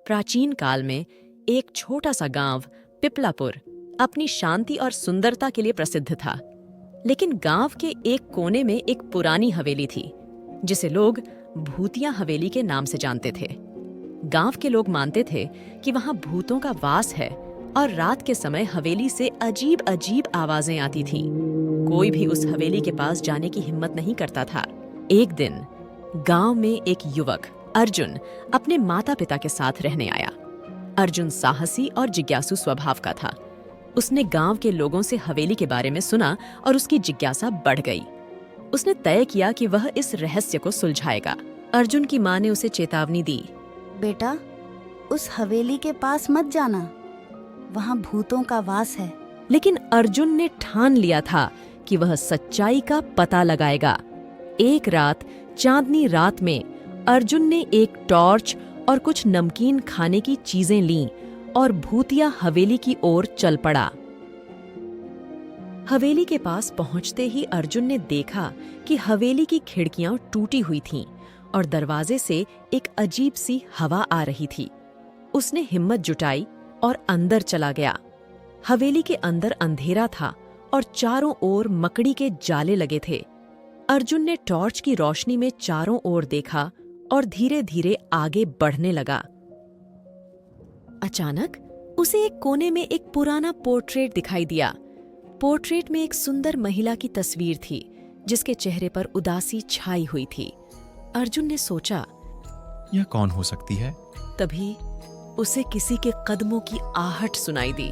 प्राचीन काल में एक छोटा सा गांव पिपलापुर अपनी शांति और सुंदरता के लिए प्रसिद्ध था। लेकिन गांव के एक कोने में एक पुरानी हवेली थी जिसे लोग भूतिया हवेली के नाम से जानते थे। गांव के लोग मानते थे कि वहां भूतों का वास है और रात के समय हवेली से अजीब अजीब आवाजें आती थीं। कोई भी उस हवेली के पास जाने की हिम्मत नहीं करता था। एक दिन गांव में एक युवक अर्जुन अपने माता पिता के साथ रहने आया। अर्जुन साहसी और जिज्ञासु स्वभाव का था। उसने गांव के लोगों से हवेली के बारे में सुना और उसकी जिज्ञासा बढ़ गई। उसने तय किया कि वह इस रहस्य को सुलझाएगा। अर्जुन की माँ ने उसे चेतावनी दी, बेटा, उस हवेली के पास मत जाना, वहाँ भूतों का वास है। लेकिन अर्जुन ने ठान लिया था कि वह सच्चाई का पता लगाएगा। एक रात, चांदनी रात में, अर्जुन ने एक टॉर्च और कुछ नमकीन खाने की चीजें लीं और भूतिया हवेली की ओर चल पड़ा। हवेली के पास पहुंचते ही अर्जुन ने देखा कि हवेली की खिड़कियां टूटी हुई थीं और दरवाजे से एक अजीब सी हवा आ रही थी। उसने हिम्मत जुटाई और अंदर चला गया। हवेली के अंदर अंधेरा था और चारों ओर मकड़ी के जाले लगे थे। अर्जुन ने टॉर्च की रोशनी में चारों ओर देखा और धीरे धीरे आगे बढ़ने लगा। अचानक उसे एक कोने में एक पुराना पोर्ट्रेट दिखाई दिया। पोर्ट्रेट में एक सुंदर महिला की तस्वीर थी जिसके चेहरे पर उदासी छाई हुई थी। अर्जुन ने सोचा, यह कौन हो सकती है? तभी उसे किसी के कदमों की आहट सुनाई दी।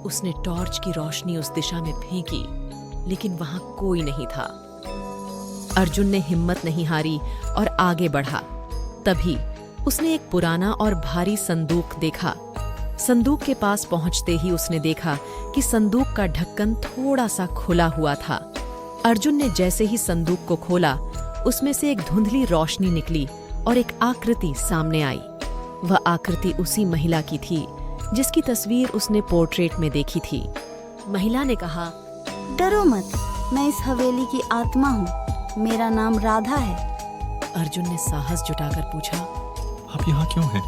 उसने टॉर्च की रोशनी उस दिशा में फेंकी, लेकिन वहां कोई नहीं था। अर्जुन ने हिम्मत नहीं हारी और आगे बढ़ा। तभी उसने एक पुराना और भारी संदूक देखा। संदूक के पास पहुंचते ही उसने देखा कि संदूक का ढक्कन थोड़ा सा खुला हुआ था। अर्जुन ने जैसे ही संदूक को खोला, उसमें से एक धुंधली रोशनी निकली और एक आकृति सामने आई। वह आकृति उसी महिला की थी जिसकी तस्वीर उसने पोर्ट्रेट में देखी थी। महिला ने कहा, डरो मत, मैं इस हवेली की आत्मा हूँ। मेरा नाम राधा है। अर्जुन ने साहस जुटाकर पूछा, आप यहाँ क्यों हैं?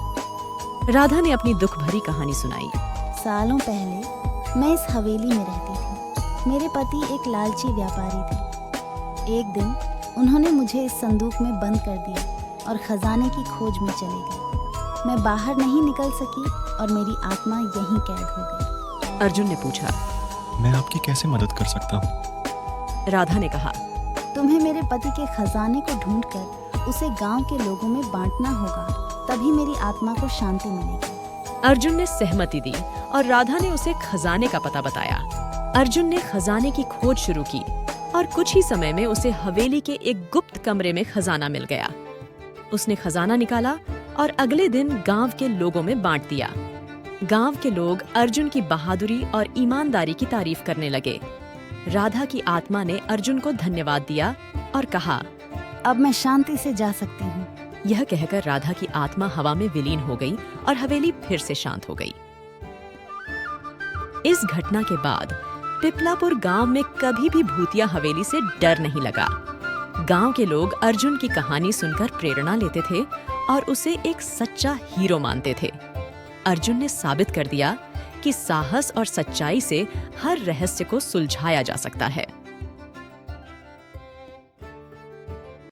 राधा ने अपनी दुख भरी कहानी सुनाई। सालों पहले मैं इस हवेली में रहती थी। मेरे पति एक लालची व्यापारी थे। एक दिन उन्होंने मुझे इस संदूक में बंद कर दिया और खजाने की खोज में चले गए। मैं बाहर नहीं निकल सकी और मेरी आत्मा यहीं कैद हो गई। अर्जुन ने पूछा, मैं आपकी कैसे मदद कर सकता हूँ? राधा ने कहा, तुम्हें मेरे पति के खजाने को ढूंढकर उसे गांव के लोगों में बांटना होगा, तभी मेरी आत्मा को शांति मिलेगी। अर्जुन ने सहमति दी और राधा ने उसे खजाने का पता बताया। अर्जुन ने खजाने की खोज शुरू की और कुछ ही समय में उसे हवेली के एक गुप्त कमरे में खजाना मिल गया। उसने खजाना निकाला और अगले दिन गांव के लोगों में बांट दिया। गांव के लोग अर्जुन की बहादुरी और ईमानदारी की तारीफ करने लगे। राधा की आत्मा ने अर्जुन को धन्यवाद दिया और कहा, अब मैं शांति से जा सकती हूँ। यह कहकर राधा की आत्मा हवा में विलीन हो गई और हवेली फिर से शांत हो गई। इस घटना के बाद पिपलापुर गांव में कभी भी भूतिया हवेली से डर नहीं लगा। गांव के लोग अर्जुन की कहानी सुनकर प्रेरणा लेते थे और उसे एक सच्चा हीरो मानते थे। अर्जुन ने साबित कर दिया कि साहस और सच्चाई से हर रहस्य को सुलझाया जा सकता है।